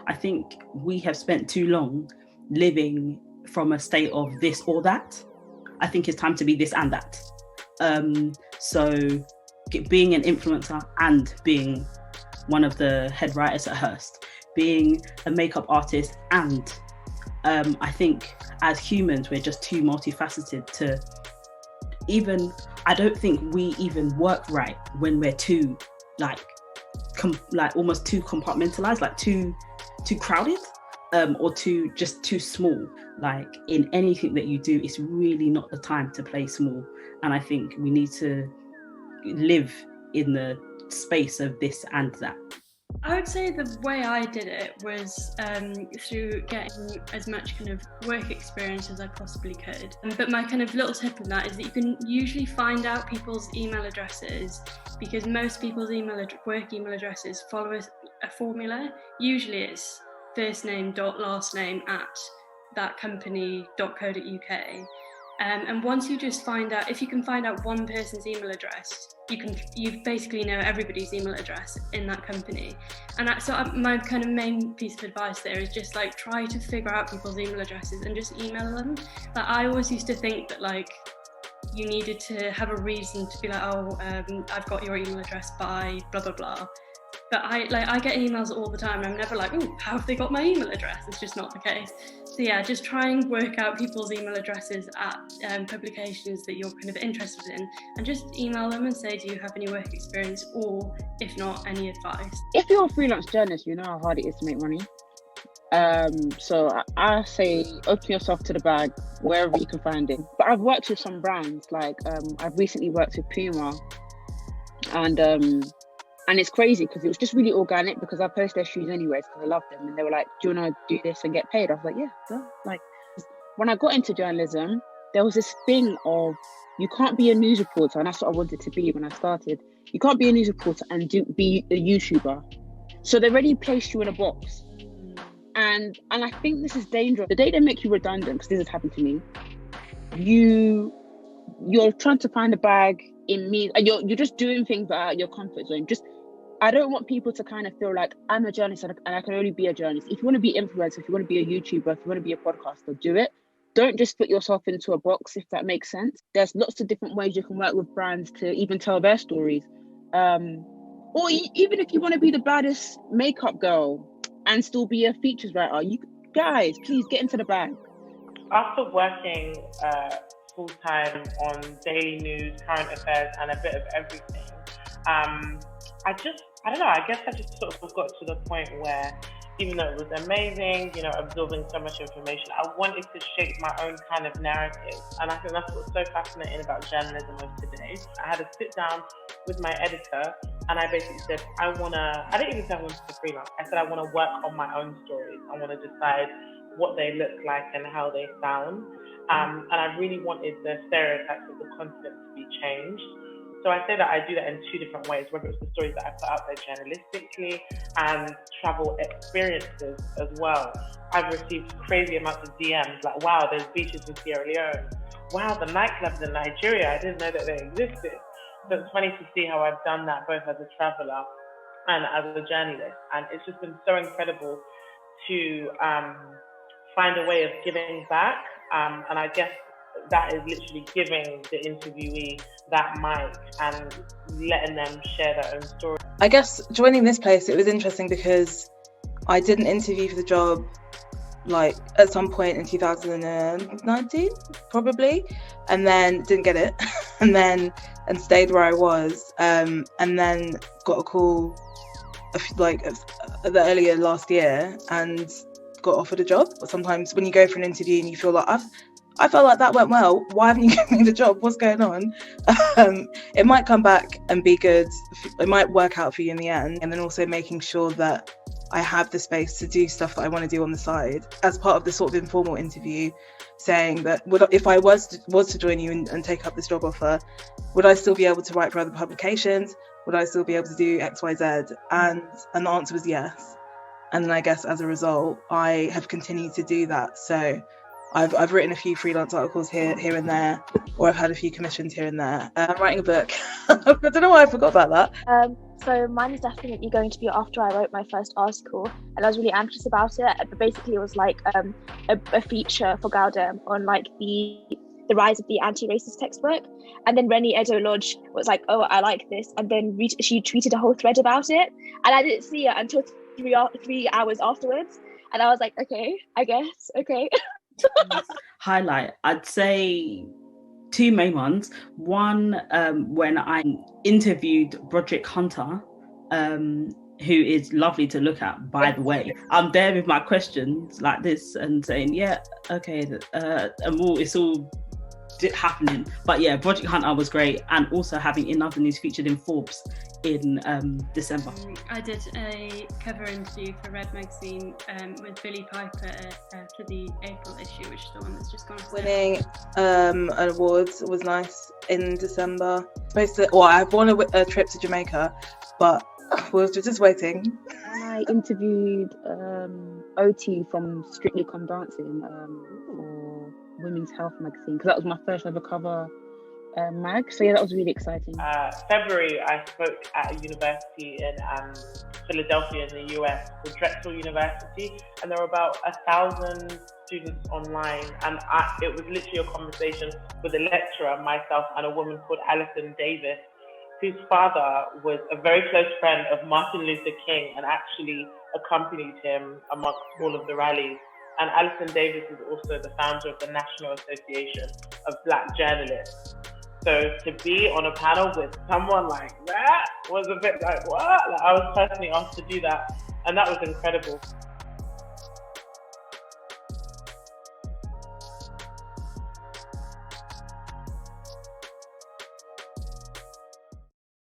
I think we have spent too long living from a state of this or that. I think it's time to be this and that. So being an influencer and being one of the head writers at Hearst, being a makeup artist, and I think as humans we're just too multifaceted to even, I don't think we even work right when we're too like almost too compartmentalized, like too crowded, or too small. Like in anything that you do, it's really not the time to play small. And I think we need to live in the space of this and that. I would say the way I did it was through getting as much kind of work experience as I possibly could. But my kind of little tip on that is that you can usually find out people's email addresses, because most people's work email addresses follow a formula. Usually it's first name dot last name at thatcompany.co.uk. And once you just find out, if you can find out one person's email address, you basically know everybody's email address in that company. And that's my kind of main piece of advice there is just like try to figure out people's email addresses and just email them. Like I always used to think that like you needed to have a reason to be like, I've got your email address by blah blah blah. But I get emails all the time and I'm never like, how have they got my email address? It's just not the case. So yeah, just try and work out people's email addresses at publications that you're kind of interested in, and just email them and say, do you have any work experience, or if not, any advice? If you're a freelance journalist, you know how hard it is to make money. So I say open yourself to the bag wherever you can find it. But I've worked with some brands, like I've recently worked with Puma, and it's crazy because it was just really organic, because I post their shoes anyways because I love them, and they were like, do you want to do this and get paid? I was like, yeah, duh. Like when I got into journalism, there was this thing of you can't be a news reporter, and that's what I wanted to be when I started. You can't be a news reporter and be a YouTuber. So they already placed you in a box. And I think this is dangerous. The day they make you redundant, because this has happened to me, you're trying to find a bag in me. You're just doing things that are out your comfort zone. I don't want people to kind of feel like I'm a journalist and I can only be a journalist. If you want to be influencer, if you want to be a YouTuber, if you want to be a podcaster, do it. Don't just put yourself into a box, if that makes sense. There's lots of different ways you can work with brands to even tell their stories. Or even if you want to be the baddest makeup girl and still be a features writer, you guys, please get into the bag. After working full-time on daily news, current affairs, and a bit of everything, I don't know, I guess I just sort of got to the point where, even though it was amazing, absorbing so much information, I wanted to shape my own kind of narrative. And I think that's what's so fascinating about journalism of today. I had a sit down with my editor, and I basically said, I didn't even say I wanted to freelance. I said, I want to work on my own stories. I want to decide what they look like and how they sound. And I really wanted the stereotypes of the continent to be changed. So I say that I do that in two different ways, whether it's the stories that I put out there journalistically and travel experiences as well. I've received crazy amounts of DMs like, wow, there's beaches in Sierra Leone. Wow, the nightclubs in Nigeria, I didn't know that they existed. So it's funny to see how I've done that both as a traveler and as a journalist. And it's just been so incredible to find a way of giving back. And I guess that is literally giving the interviewee that mic and letting them share their own story. I guess joining this place, it was interesting because I did an interview for the job like at some point in 2019 probably, and then didn't get it and stayed where I was, and then got a call earlier last year and got offered a job. But sometimes when you go for an interview and you feel like I felt like that went well, why haven't you given me the job? What's going on? It might come back and be good. It might work out for you in the end. And then also making sure that I have the space to do stuff that I want to do on the side as part of the sort of informal interview, saying that if I was to join you and take up this job offer, would I still be able to write for other publications? Would I still be able to do X, Y, Z? And the answer was yes. And then I guess as a result, I have continued to do that. So I've written a few freelance articles here and there, or I've had a few commissions here and there. I'm writing a book. I don't know why I forgot about that. So mine is definitely going to be after I wrote my first article, and I was really anxious about it. But basically, it was like a feature for 𝗖𝗿𝗲𝗶 on like the rise of the anti-racist textbook. And then 𝗖𝗿𝗲𝗏𝗏 was like, "Oh, I like this," and then she tweeted a whole thread about it, and I didn't see it until 3 hours afterwards, and I was like, "Okay, I guess, okay." Highlight, I'd say 2 main ones. One, when I interviewed Broderick Hunter, who is lovely to look at, by the way. I'm there with my questions like this and saying, yeah, okay, and it's all happening. But yeah, Broderick Hunter was great, and also having In Other News featured in Forbes in December. I did a cover interview for Red Magazine with Billy Piper for the April issue, which is the one that's just gone. Winning an award was nice in December. I've won a trip to Jamaica, but we're just waiting. And I interviewed OT from Strictly Come Dancing for Women's Health magazine, because that was my first ever cover mag. So yeah, that was really exciting. February, I spoke at a university in Philadelphia in the US, called Drexel University, and there were about 1,000 students online, and it was literally a conversation with a lecturer, myself, and a woman called Alison Davis, whose father was a very close friend of Martin Luther King and actually accompanied him amongst all of the rallies. And Alison Davis is also the founder of the National Association of Black Journalists. So to be on a panel with someone like that was a bit like, what? Like, I was personally asked to do that, and that was incredible.